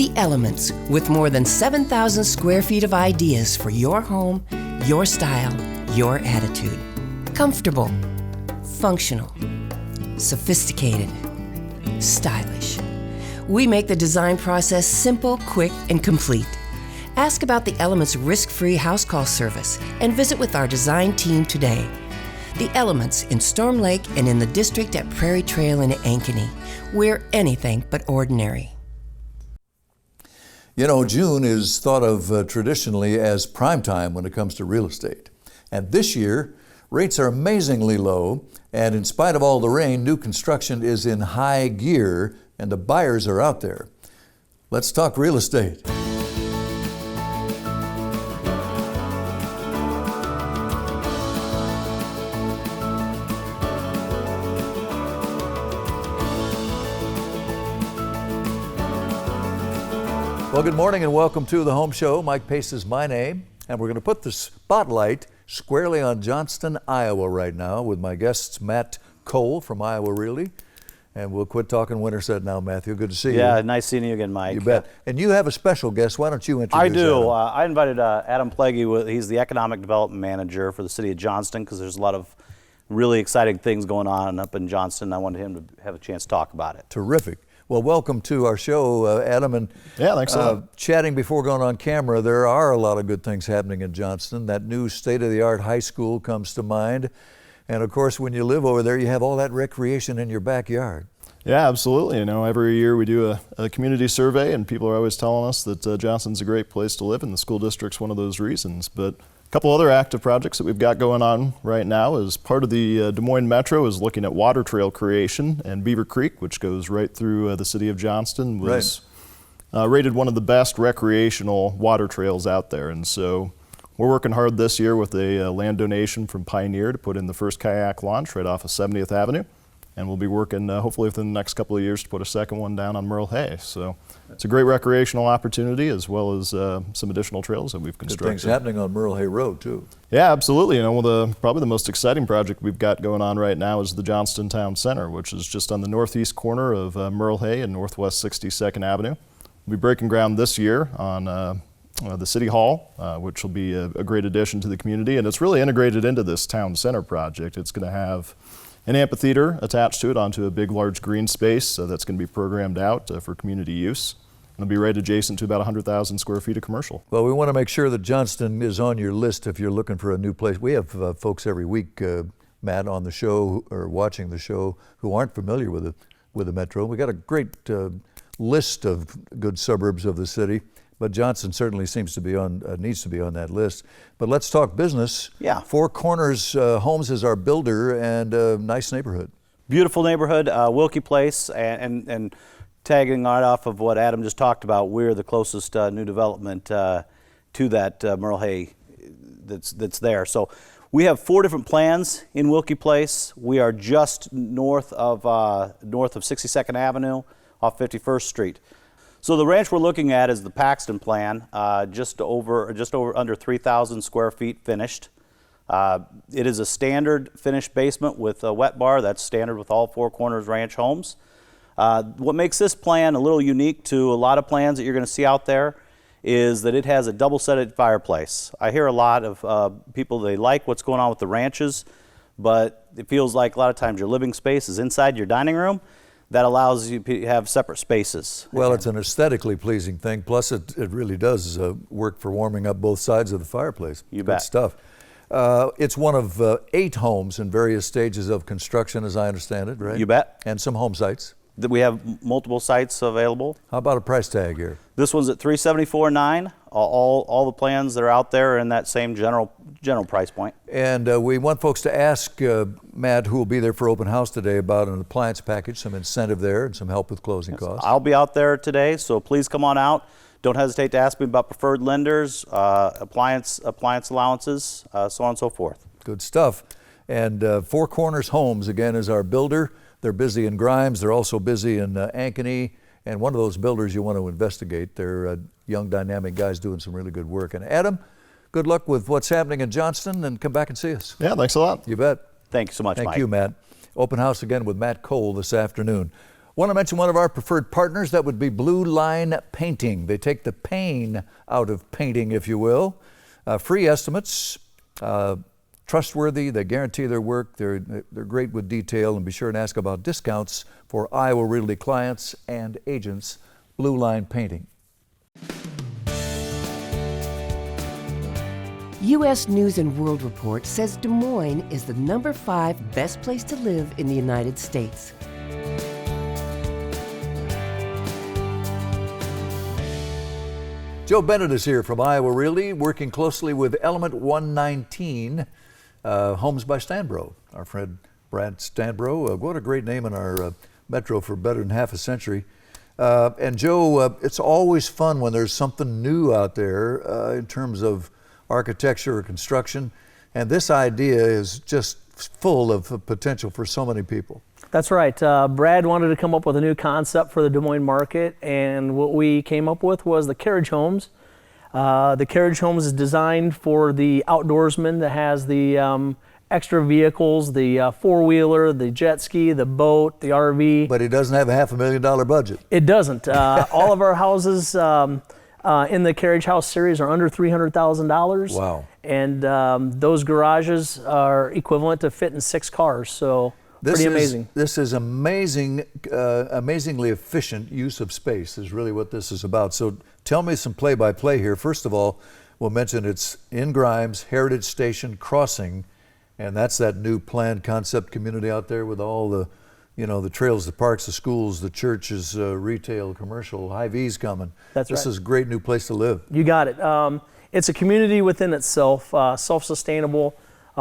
The Elements, with more than 7,000 square feet of ideas for your home, your style, your attitude. Comfortable, functional, sophisticated, stylish. We make the design process simple, quick, and complete. Ask about the Elements risk-free house call service and visit with our design team today. The Elements in Storm Lake and in the district at Prairie Trail in Ankeny. We're anything but ordinary. You know, June is thought of traditionally as prime time when it comes to real estate. And this year, rates are amazingly low, and in spite of all the rain, new construction is in high gear, and the buyers are out there. Let's talk real estate. Well, good morning and welcome to the Home Show. Mike Pace is my name, and we're going to put the spotlight squarely on Johnston, Iowa right now with my guests Matt Cole from Iowa Realty. And we'll quit talking Winterset now, Matthew. Good to see you. Yeah, nice seeing you again, Mike. You bet. And you have a special guest. Why don't you introduce I do. Adam? I invited Adam Plague. He's the Economic Development Manager for the city of Johnston because there's a lot of really exciting things going on up in Johnston. I wanted him to have a chance to talk about it. Terrific. Well, welcome to our show, Adam. And yeah, thanks a lot. Chatting before going on camera, there are a lot of good things happening in Johnston. That new state-of-the-art high school comes to mind. And of course, when you live over there, you have all that recreation in your backyard. Yeah, absolutely. You know, every year we do a community survey, and people are always telling us that Johnston's a great place to live, and the school district's one of those reasons. But a couple other active projects that we've got going on right now is part of the Des Moines Metro is looking at water trail creation, and Beaver Creek, which goes right through the city of Johnston, was rated one of the best recreational water trails out there. And so we're working hard this year with a land donation from Pioneer to put in the first kayak launch right off of 70th Avenue. And we'll be working hopefully within the next couple of years to put a second one down on Merle Hay. So it's a great recreational opportunity as well as some additional trails that we've constructed. Good things happening on Merle Hay Road too. Yeah, absolutely. You know, probably the most exciting project we've got going on right now is the Johnston Town Center, which is just on the northeast corner of Merle Hay and Northwest 62nd Avenue. We'll be breaking ground this year on the City Hall, which will be a great addition to the community. And it's really integrated into this town center project. It's going to have an amphitheater attached to it onto a big, large green space that's going to be programmed out for community use. It'll be right adjacent to about 100,000 square feet of commercial. Well, we want to make sure that Johnston is on your list if you're looking for a new place. We have folks every week, Matt, on the show or watching the show who aren't familiar with the Metro. We got a great list of good suburbs of the city, but Johnston certainly seems to be needs to be on that list. But let's talk business. Yeah. Four Corners Homes is our builder, and a nice neighborhood. Beautiful neighborhood, Waukee Place, and tagging right off of what Adam just talked about, we're the closest new development to that Merle Hay that's there. So we have 4 different plans in Waukee Place. We are just north of 62nd Avenue off 51st Street. So the ranch we're looking at is the Paxton plan, just under 3,000 square feet finished. It is a standard finished basement with a wet bar. That's standard with all Four Corners Ranch homes. What makes this plan a little unique to a lot of plans that you're going to see out there is that it has a double-setted fireplace. I hear a lot of people, they like what's going on with the ranches, but it feels like a lot of times your living space is inside your dining room. That allows you to have separate spaces. Well, it's an aesthetically pleasing thing. Plus, it really does work for warming up both sides of the fireplace. You bet. Good stuff. It's one of 8 homes in various stages of construction, as I understand it, right? You bet. And some home sites. We have multiple sites available. How about a price tag here? This one's at $374,900. All the plans that are out there are in that same general price point. And we want folks to ask Matt, who will be there for open house today, about an appliance package, some incentive there, and some help with closing costs. I'll be out there today, so please come on out. Don't hesitate to ask me about preferred lenders, appliance allowances, so on and so forth. Good stuff. And Four Corners Homes, again, is our builder. They're busy in Grimes. They're also busy in Ankeny. And one of those builders you want to investigate. They're young, dynamic guys doing some really good work. And Adam, good luck with what's happening in Johnston, and come back and see us. Yeah, thanks a lot. You bet. Thank you so much, Mike. Thank you, Matt. Open house again with Matt Cole this afternoon. Want to mention one of our preferred partners, that would be Blue Line Painting. They take the pain out of painting, if you will. Free estimates, trustworthy, they guarantee their work, they're great with detail, and be sure and ask about discounts for Iowa Realty clients and agents. Blue Line Painting. U.S. News and World Report says Des Moines is the #5 best place to live in the United States. Joe Bennett is here from Iowa Realty, working closely with Element 119 Homes by Stanbro. Our friend Brad Stanbro, what a great name in our metro for better than half a century. And Joe, it's always fun when there's something new out there in terms of architecture or construction, and this idea is just full of potential for so many people. That's right. Brad wanted to come up with a new concept for the Des Moines market, and what we came up with was the carriage homes. The carriage homes is designed for the outdoorsman that has the extra vehicles, the four-wheeler, the jet ski, the boat, the RV. But it doesn't have a $500,000 budget. It doesn't. All of our houses in the carriage house series are under $300,000. Wow. And those garages are equivalent to fitting 6 cars, so pretty amazing. This is amazing, amazingly efficient use of space is really what this is about. So tell me some play-by-play here. First of all, we'll mention it's in Grimes, Heritage Station Crossing, and that's that new planned concept community out there with all the, you know, the trails, the parks, the schools, the churches, retail, commercial, Hy-Vee's coming. That's right. This is a great new place to live. You got it. It's a community within itself, self-sustainable,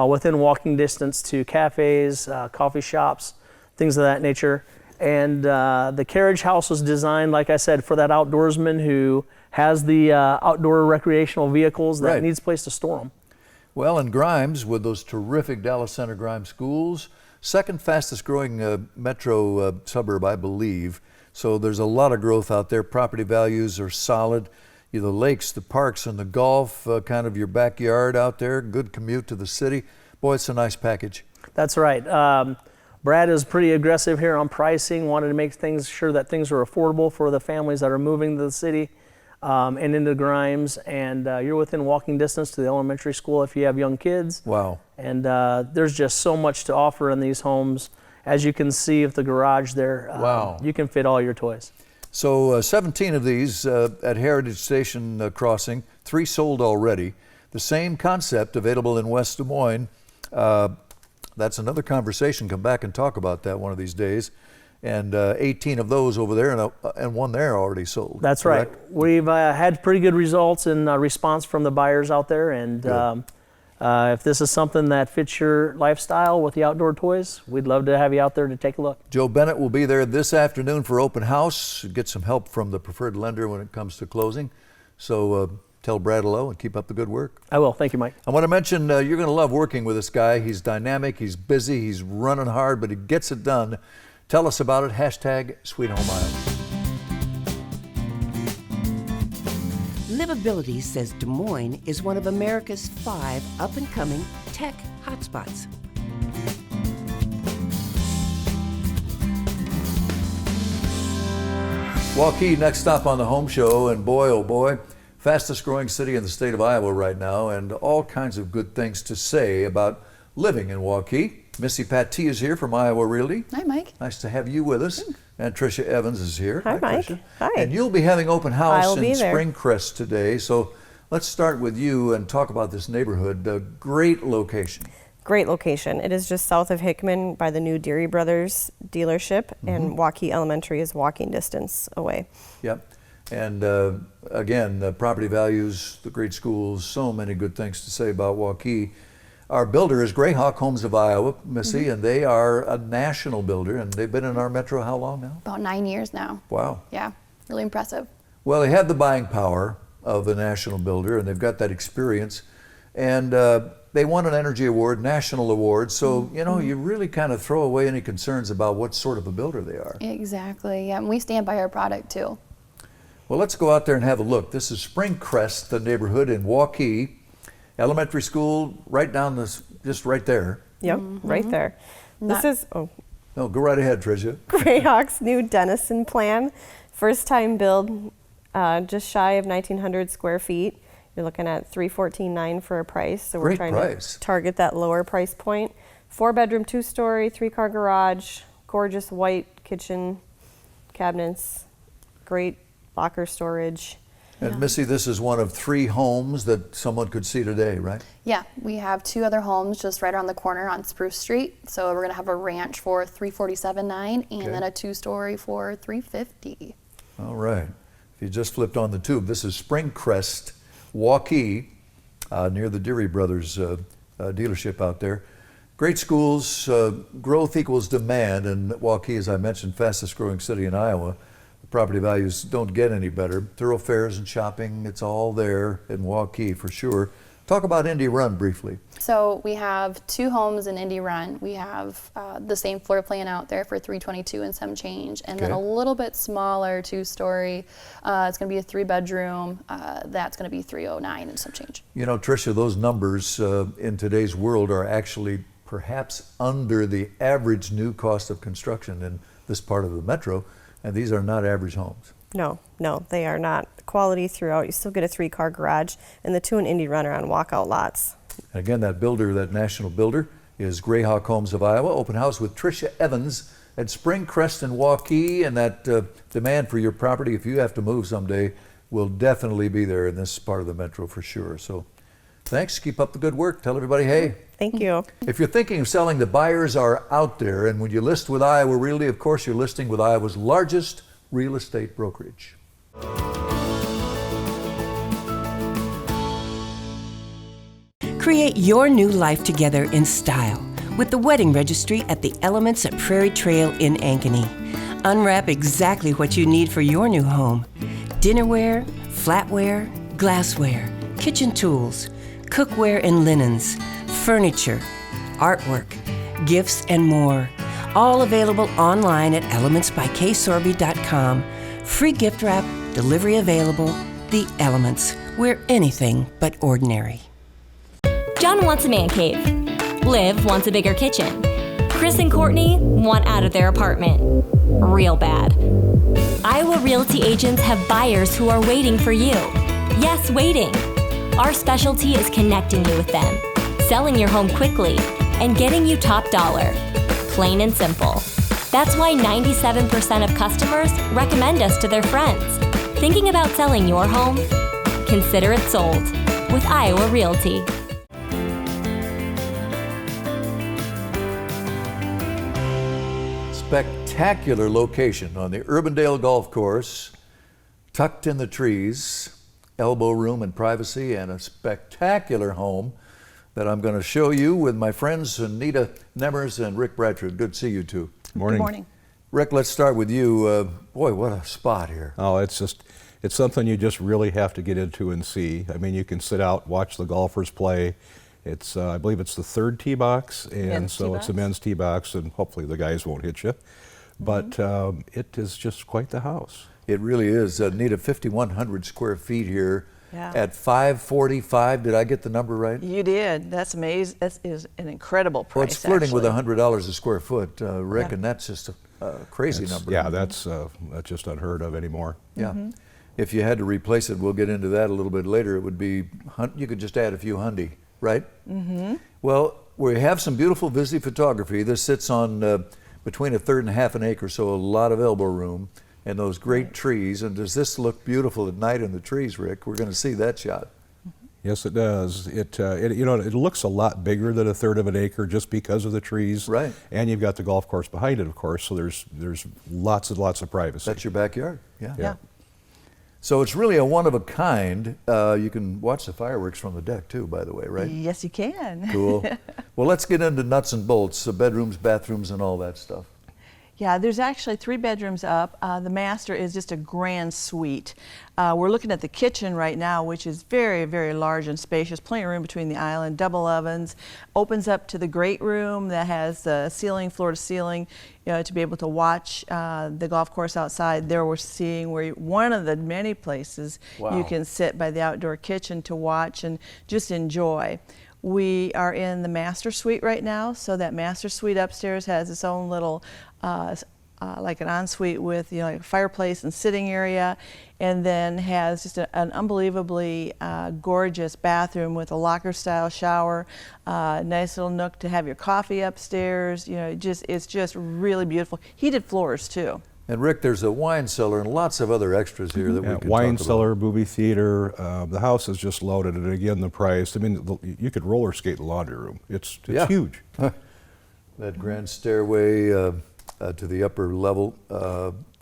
within walking distance to cafes, coffee shops, things of that nature. And the carriage house was designed, like I said, for that outdoorsman who has the outdoor recreational vehicles that needs a place to store them. Well, in Grimes, with those terrific Dallas Center Grimes schools, second fastest growing metro suburb, I believe. So there's a lot of growth out there. Property values are solid. The lakes, the parks, and the golf, kind of your backyard out there. Good commute to the city. Boy, it's a nice package. That's right. Brad is pretty aggressive here on pricing, wanted to make sure that things are affordable for the families that are moving to the city and into Grimes. And you're within walking distance to the elementary school if you have young kids. Wow. And there's just so much to offer in these homes. As you can see with the garage there, wow, you can fit all your toys. So 17 of these at Heritage Station Crossing, 3 sold already. The same concept available in West Des Moines. That's another conversation. Come back and talk about that one of these days. And 18 of those over there and 1 there already sold. That's correct? Right. We've had pretty good results in response from the buyers out there. And if this is something that fits your lifestyle with the outdoor toys, we'd love to have you out there to take a look. Joe Bennett will be there this afternoon for open house. Get some help from the preferred lender when it comes to closing. So tell Brad hello and keep up the good work. I will. Thank you, Mike. I want to mention you're going to love working with this guy. He's dynamic, he's busy, he's running hard, but he gets it done. Tell us about it. Hashtag Sweet Home Iowa. Livability says Des Moines is one of America's 5 up-and-coming tech hotspots. Waukee, next stop on the home show, and boy, oh boy, fastest growing city in the state of Iowa right now, and all kinds of good things to say about living in Waukee. Missy Pattee is here from Iowa Realty. Hi, Mike. Nice to have you with us. And Tricia Evans is here. Hi, Mike. Tricia. Hi. And you'll be having open house in there. Springcrest today. So let's start with you and talk about this neighborhood. A great location. Great location. It is just south of Hickman by the new Deary Brothers dealership, and Waukee Elementary is walking distance away. Yep. And again, the property values, the great schools, so many good things to say about Waukee. Our builder is Greyhawk Homes of Iowa, Missy, and they are a national builder, and they've been in our metro how long now? About 9 years now. Wow. Yeah, really impressive. Well, they have the buying power of a national builder, and they've got that experience. And they won an Energy Award, National Award, so, you know, you really kind of throw away any concerns about what sort of a builder they are. Exactly, yeah, and we stand by our product too. Well, let's go out there and have a look. This is Springcrest, the neighborhood in Waukee. Elementary school right down this, just right there. Yep, right there. This is, No, go right ahead, Tricia. Greyhawk's new Denison plan, first time build, just shy of 1,900 square feet. You're looking at $314,900 for a price. So we're Great trying price. to target that lower price point. 4-bedroom, 2-story, 3-car garage, gorgeous white kitchen cabinets, great locker storage. And Missy, this is one of 3 homes that someone could see today, right? Yeah, we have 2 other homes just right around the corner on Spruce Street. So we're gonna have a ranch for $347,900 and Okay. then a 2-story for $350,000. All right. If you just flipped on the tube, this is Springcrest, Waukee, near the Deary Brothers dealership out there. Great schools, growth equals demand, and Waukee, as I mentioned, fastest growing city in Iowa. The property values don't get any better. Thoroughfares and shopping, it's all there in Waukee for sure. Talk about Indy Run briefly. So we have 2 homes in Indy Run. We have the same floor plan out there for $322,000 and some change, and then Okay. a little bit smaller 2-story. It's going to be a 3-bedroom. That's going to be $309,000 and some change. You know, Tricia, those numbers in today's world are actually perhaps under the average new cost of construction in this part of the metro, and these are not average homes. No, they are not. Quality throughout. You still get a 3-car garage, and the 2 in Indy Run are on walkout lots. And again, that builder, that national builder, is Greyhawk Homes of Iowa. Open house with Tricia Evans at Springcrest and Waukee, and that demand for your property, if you have to move someday, will definitely be there in this part of the metro for sure. So thanks. Keep up the good work. Tell everybody, hey. Thank you. If you're thinking of selling, the buyers are out there, and when you list with Iowa Realty, of course, you're listing with Iowa's largest real estate brokerage. Create your new life together in style with the wedding registry at the Elements at Prairie Trail in Ankeny. Unwrap exactly what you need for your new home. Dinnerware, flatware, glassware, kitchen tools, cookware and linens, furniture, artwork, gifts, and more. All available online at elementsbyksorby.com. Free gift wrap, delivery available. The Elements, where anything but ordinary. John wants a man cave. Liv wants a bigger kitchen. Chris and Courtney want out of their apartment. Real bad. Iowa Realty agents have buyers who are waiting for you. Yes, waiting. Our specialty is connecting you with them, selling your home quickly, and getting you top dollar. Plain and simple. That's why 97% of customers recommend us to their friends. Thinking about selling your home? Consider it sold with Iowa Realty. Spectacular location on the Urbandale Golf Course, tucked in the trees, elbow room and privacy, and a spectacular home that I'm going to show you with my friends Anita Nemers and Rick Bradford. Good to see you two. Morning. Good morning. Rick, let's start with you. Boy, what a spot here. Oh, it's something you just really have to get into and see. I mean, you can sit out, watch the golfers play. It's, I believe it's the 3rd tee box, and Men's so tee it's a box. men's tee box, and hopefully the guys won't hit you. But it is just quite the house. It really is. Anita, 5,100 square feet here Yeah. at $545. Did I get the number right? You did. That's amazing. That is an incredible price. Well, it's flirting with actually. $100 a square foot, Rick, Yeah. and that's just a crazy number. Yeah, that's just unheard of anymore. Yeah. If you had to replace it, we'll get into that a little bit later, it would be, you could just add a few hundy, right? Mm-hmm. Well, we have some beautiful Visi photography. This sits on between 1/3 and 1/2 acre, so a lot of elbow room and those great trees. And does this look beautiful at night in the trees, Rick? We're going to see that shot. Yes, it does. It looks a lot bigger than 1/3 acre just because of the trees. Right. And you've got the golf course behind it, of course, so there's lots and lots of privacy. That's your backyard. Yeah. Yeah. So it's really a one of a kind. You can watch the fireworks from the deck too, by the way, right? Yes, you can. Cool. Well, let's get into nuts and bolts, bedrooms, bathrooms, and all that stuff. Yeah, there's actually 3 bedrooms up. The master is just a grand suite. We're looking at the kitchen right now, which is very, very large and spacious. Plenty of room between the island, double ovens. Opens up to the great room that has the ceiling, floor to ceiling, to be able to watch the golf course outside. There we're seeing one of the many places Wow. you can sit by the outdoor kitchen to watch and just enjoy. We are in the master suite right now, so that master suite upstairs has its own little like an ensuite with like a fireplace and sitting area, and then has just an unbelievably gorgeous bathroom with a locker style shower, nice little nook to have your coffee upstairs. It's just really beautiful. Heated floors too. And Rick, there's a wine cellar and lots of other extras here that we can wine talk cellar, movie theater. The house is just loaded, and again, the price. I mean, you could roller skate the laundry room. It's huge. That grand stairway to the upper level,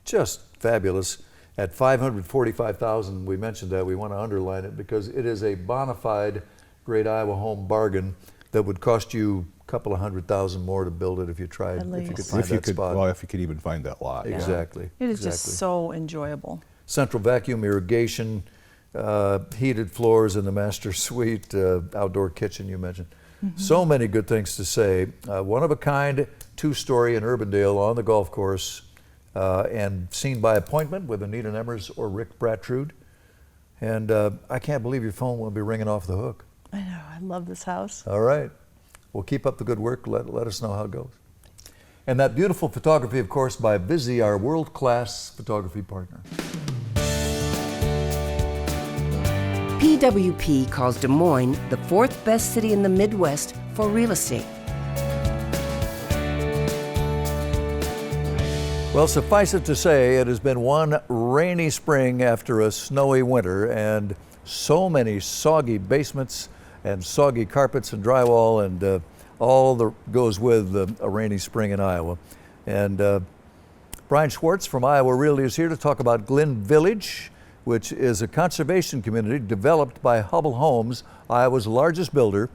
just fabulous. At $545,000, we mentioned that. We want to underline it because it is a bona fide Great Iowa Home bargain that would cost you a couple of $100,000 more to build it if you tried, if you could find that spot. Well, if you could even find that lot. Exactly. It is just so enjoyable. Central vacuum irrigation, heated floors in the master suite, outdoor kitchen you mentioned. So many good things to say. One of a kind, 2-story in Urbandale on the golf course, and seen by appointment with Anita Nemmers or Rick Brattrud. And I can't believe your phone won't be ringing off the hook. I know, I love this house. All right. Well, keep up the good work. Let us know how it goes. And that beautiful photography, of course, by Busy, our world-class photography partner. PWP calls Des Moines the 4th best city in the Midwest for real estate. Well, suffice it to say, it has been one rainy spring after a snowy winter, and so many soggy basements and soggy carpets and drywall and all that goes with a rainy spring in Iowa. And Brian Schwartz from Iowa Realty is here to talk about Glen Village, which is a conservation community developed by Hubble Homes, Iowa's largest builder.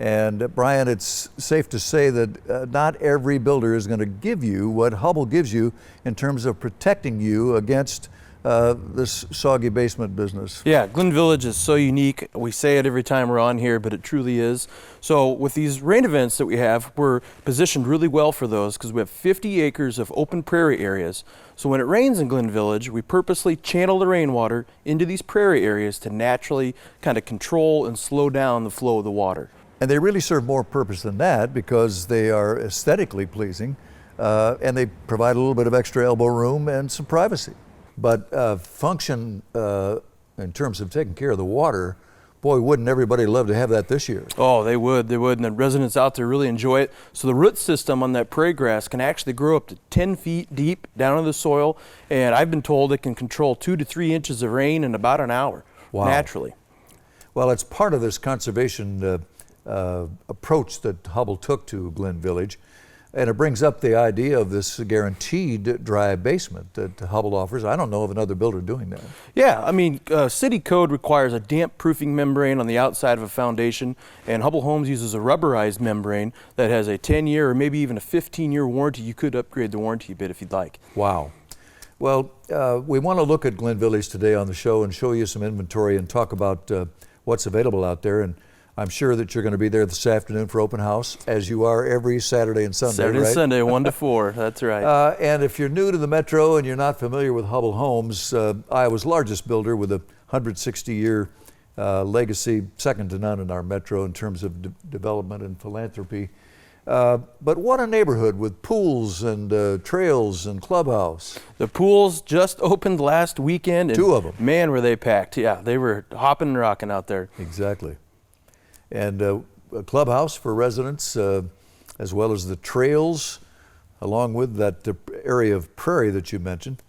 And Brian, it's safe to say that not every builder is going to give you what Hubble gives you in terms of protecting you against this soggy basement business. Yeah, Glen Village is so unique. We say it every time we're on here, but it truly is. So with these rain events that we have, we're positioned really well for those because we have 50 acres of open prairie areas. So when it rains in Glen Village, we purposely channel the rainwater into these prairie areas to naturally kind of control and slow down the flow of the water. And they really serve more purpose than that because they are aesthetically pleasing and they provide a little bit of extra elbow room and some privacy. But function in terms of taking care of the water, boy, wouldn't everybody love to have that this year? Oh, they would, and the residents out there really enjoy it. So the root system on that prairie grass can actually grow up to 10 feet deep down in the soil, and I've been told it can control 2 to 3 inches of rain in about an hour, naturally. Well, it's part of this conservation approach that Hubble took to Glen Village. And it brings up the idea of this guaranteed dry basement that Hubble offers. I don't know of another builder doing that. Yeah, I mean, city code requires a damp proofing membrane on the outside of a foundation, and Hubble Homes uses a rubberized membrane that has a 10-year or maybe even a 15-year warranty. You could upgrade the warranty a bit if you'd like. Wow. Well, we want to look at Glen Village today on the show and show you some inventory and talk about what's available out there. And I'm sure that you're going to be there this afternoon for open house, as you are every Saturday and Sunday, Saturday right? and Sunday, 1 to 4, that's right. And if you're new to the Metro and you're not familiar with Hubble Homes, Iowa's largest builder with a 160-year legacy, second to none in our Metro in terms of development and philanthropy. But what a neighborhood with pools and trails and clubhouse. The pools just opened last weekend. And 2 of them. Man, were they packed. Yeah, they were hopping and rocking out there. Exactly. And a clubhouse for residents, as well as the trails, along with that area of prairie that you mentioned.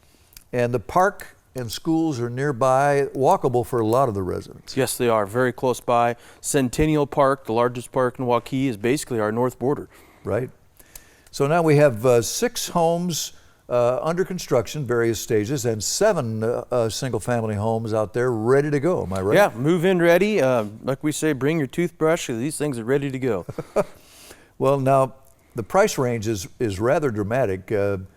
And the park and schools are nearby, walkable for a lot of the residents. Yes, they are, very close by. Centennial Park, the largest park in Waukee, is basically our north border. Right. So now we have 6 homes under construction, various stages, and 7 single-family homes out there ready to go. Am I right? Yeah, move-in ready. Like we say, bring your toothbrush. These things are ready to go. Well, now the price range is rather dramatic,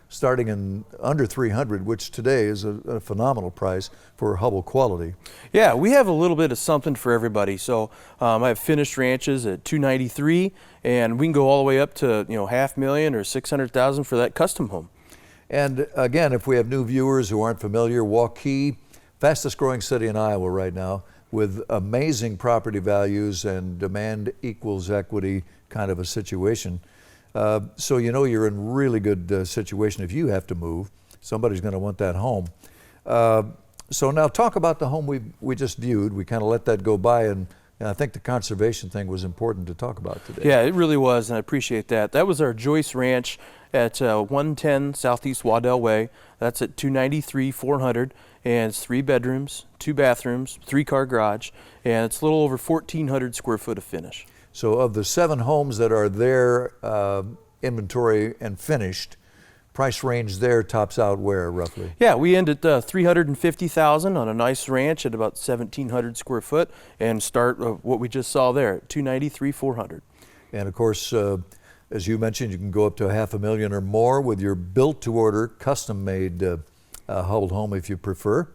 starting in under $300, which today is a phenomenal price for Hubble quality. Yeah, we have a little bit of something for everybody. So I have finished ranches at $293, and we can go all the way up to $500,000 or $600,000 for that custom home. And again, if we have new viewers who aren't familiar, Waukee, fastest growing city in Iowa right now. with amazing property values and demand equals equity kind of a situation. So you know you're in really good situation if you have to move. Somebody's going to want that home. So now talk about the home we just viewed. We kind of let that go by, and I think the conservation thing was important to talk about today. Yeah, it really was, and I appreciate that. That was our Joyce Ranch at 110 Southeast Waddell Way. That's at 293 400, and it's 3 bedrooms, 2 bathrooms, 3-car garage, and it's a little over 1,400 square foot of finish. So of the 7 homes that are there, inventory and finished, price range there tops out where roughly? Yeah, we end at $350,000 on a nice ranch at about 1,700 square foot, and start what we just saw there at 293 400. And of course, as you mentioned, you can go up to $500,000 or more with your built-to-order, custom-made Hubble home if you prefer.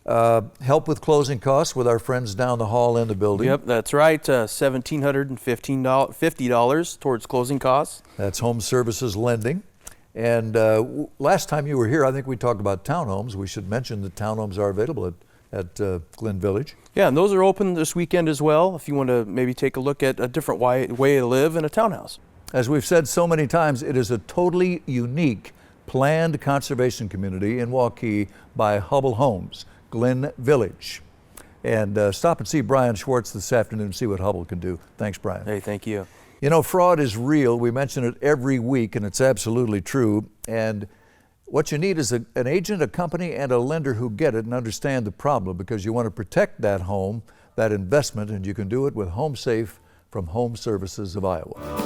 Help with closing costs with our friends down the hall in the building. Yep, that's right. $1,750 towards closing costs. That's Home Services Lending. And last time you were here, I think we talked about townhomes. We should mention that townhomes are available at Glen Village. Yeah, and those are open this weekend as well if you want to maybe take a look at a different way to live in a townhouse. As we've said so many times, it is a totally unique planned conservation community in Waukee by Hubble Homes, Glen Village. And stop and see Brian Schwartz this afternoon and see what Hubble can do. Thanks, Brian. Hey, thank you. You know, fraud is real. We mention it every week, and it's absolutely true. And what you need is an agent, a company, and a lender who get it and understand the problem, because you want to protect that home, that investment, and you can do it with Home Safe from Home Services of Iowa.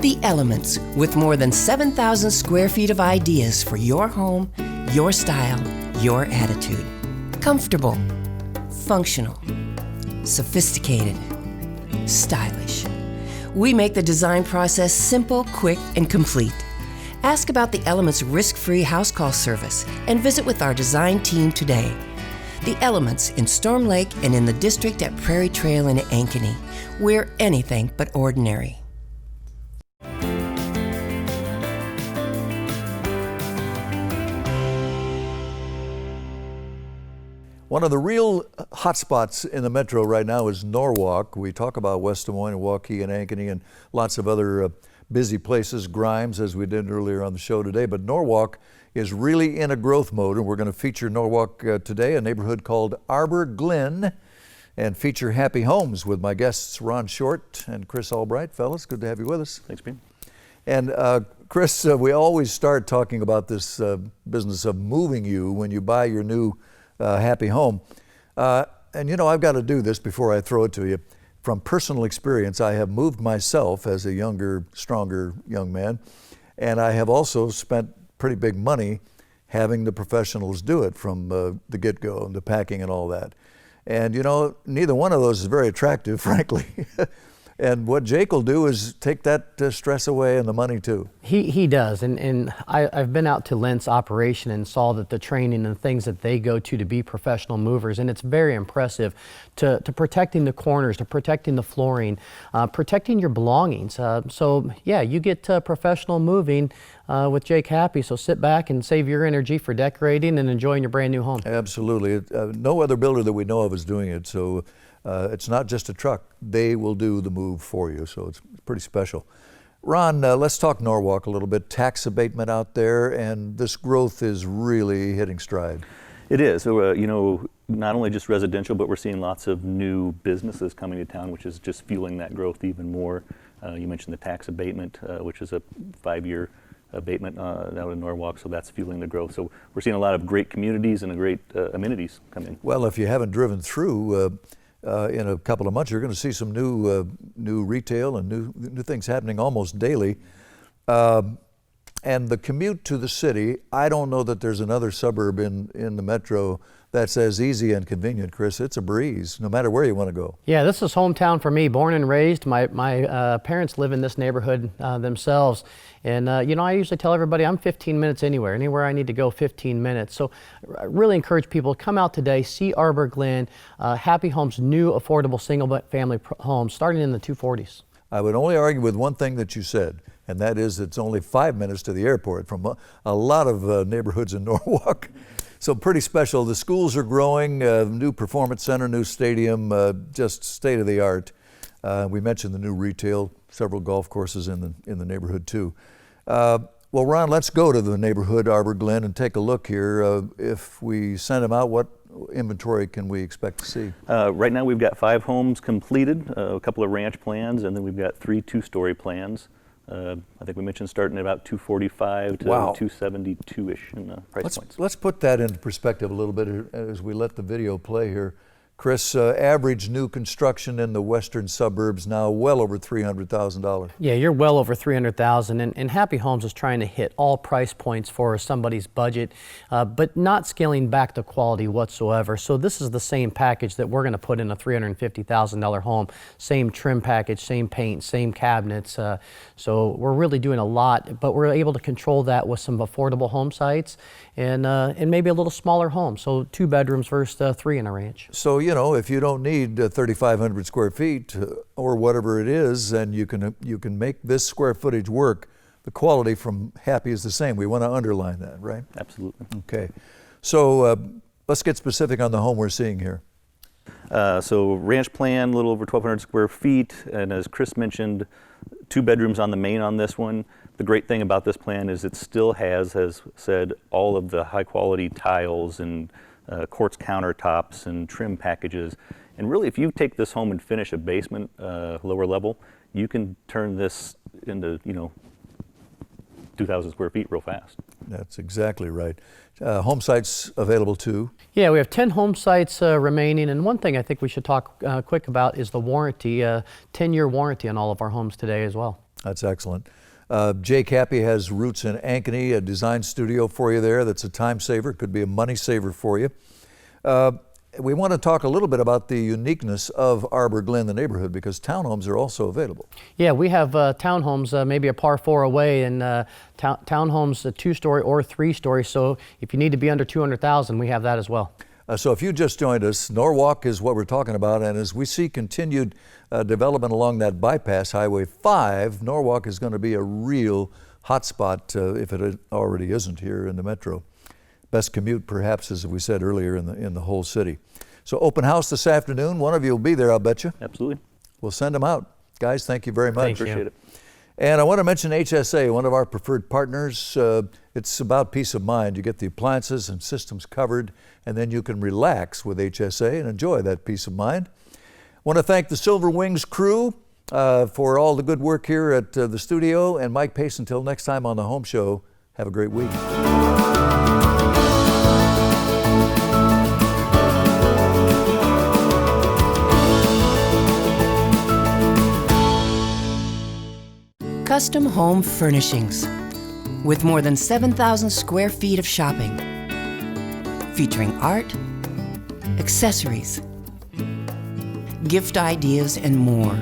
The Elements, with more than 7,000 square feet of ideas for your home, your style, your attitude. Comfortable, functional, sophisticated, stylish. We make the design process simple, quick, and complete. Ask about the Elements risk-free house call service and visit with our design team today. The Elements in Storm Lake and in the district at Prairie Trail in Ankeny. We're anything but ordinary. One of the real hot spots in the metro right now is Norwalk. We talk about West Des Moines and Waukee and Ankeny and lots of other busy places, Grimes, as we did earlier on the show today. But Norwalk is really in a growth mode, and we're going to feature Norwalk today, a neighborhood called Arbor Glen, and feature Happy Homes with my guests Ron Short and Chris Albright. Fellas, good to have you with us. Thanks, Ben. And Chris, we always start talking about this business of moving you when you buy your new happy home. And you know, I've got to do this before I throw it to you. From personal experience, I have moved myself as a younger, stronger young man, and I have also spent pretty big money having the professionals do it from the get-go and the packing and all that. And you know, neither one of those is very attractive, frankly. And what Jake will do is take that stress away and the money too. He does, and I've been out to Lent's operation and saw that the training and things that they go to be professional movers, and it's very impressive to protecting the corners, to protecting the flooring, protecting your belongings. So yeah, you get professional moving with Jake Happy, so sit back and save your energy for decorating and enjoying your brand new home. Absolutely. No other builder that we know of is doing it, so it's not just a truck. They will do the move for you, so it's pretty special. Ron, let's talk Norwalk a little bit. Tax abatement out there, and this growth is really hitting stride. It is. So, you know, not only just residential, but we're seeing lots of new businesses coming to town, which is just fueling that growth even more. You mentioned the tax abatement, which is a 5-year abatement out in Norwalk, so that's fueling the growth. So we're seeing a lot of great communities and great amenities come in. Well, if you haven't driven through, in a couple of months, you're going to see some new retail and new things happening almost daily. And the commute to the city, I don't know that there's another suburb in the metro that's as easy and convenient, Chris. It's a breeze, no matter where you want to go. Yeah, this is hometown for me. Born and raised. My parents live in this neighborhood themselves. And, you know, I usually tell everybody I'm 15 minutes anywhere I need to go 15 minutes. So I really encourage people to come out today, see Arbor Glen, Happy Homes, new affordable single family homes starting in the 240s. I would only argue with one thing that you said, and that is it's only 5 minutes to the airport from a lot of neighborhoods in Norwalk. So pretty special. The schools are growing, new performance center, new stadium, just state of the art. We mentioned the new retail, several golf courses in the neighborhood too. Well, Ron, let's go to the neighborhood, Arbor Glen, and take a look here. If we send them out, what inventory can we expect to see? Right now we've got 5 homes completed, a couple of ranch plans, and then we've got 3 2-story plans. I think we mentioned starting at about $245 to $272-ish in price points. Let's put that into perspective a little bit as we let the video play here. Chris, average new construction in the western suburbs now well over $300,000. Yeah, you're well over $300,000, and Happy Homes is trying to hit all price points for somebody's budget, but not scaling back the quality whatsoever. So this is the same package that we're going to put in a $350,000 home. Same trim package, same paint, same cabinets. So we're really doing a lot, but we're able to control that with some affordable home sites and maybe a little smaller home. So 2 bedrooms versus 3 in a ranch. So, you know, if you don't need 3,500 square feet or whatever it is, and you can make this square footage work, the quality from Happy is the same. We want to underline that, right? Absolutely. Okay. So let's get specific on the home we're seeing here. So ranch plan, a little over 1,200 square feet, and as Chris mentioned, 2 bedrooms on the main on this one. The great thing about this plan is it still has, as said, all of the high quality tiles and quartz countertops and trim packages. And really, if you take this home and finish a basement, lower level, you can turn this into, 2,000 square feet real fast. That's exactly right. Home sites available too? Yeah, we have 10 home sites remaining, and one thing I think we should talk quick about is the warranty, 10-year warranty on all of our homes today as well. That's excellent. Jake Happy has roots in Ankeny, a design studio for you there. That's a time saver, could be a money saver for you. We want to talk a little bit about the uniqueness of Arbor Glen, the neighborhood, because townhomes are also available. Yeah, we have townhomes maybe a par 4 away, and townhomes a 2-story or 3-story. So if you need to be under $200,000, we have that as well. So if you just joined us, Norwalk is what we're talking about, and as we see continued development along that bypass, Highway 5, Norwalk is going to be a real hot spot if it already isn't here in the metro. Best commute, perhaps, as we said earlier, in the whole city. So open house this afternoon. One of you will be there, I'll bet you. Absolutely. We'll send them out. Guys, thank you very much. Thank you. Appreciate it. And I want to mention HSA, one of our preferred partners. It's about peace of mind. You get the appliances and systems covered, and then you can relax with HSA and enjoy that peace of mind. I want to thank the Silver Wings crew for all the good work here at the studio. And Mike Pace, until next time on The Home Show, have a great week. Custom Home Furnishings, with more than 7,000 square feet of shopping, featuring art, accessories, gift ideas, and more.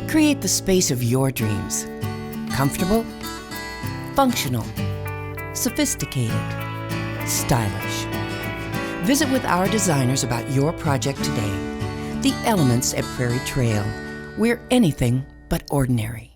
Create the space of your dreams. Comfortable, functional, sophisticated, stylish. Visit with our designers about your project today. The Elements at Prairie Trail. We're anything but ordinary.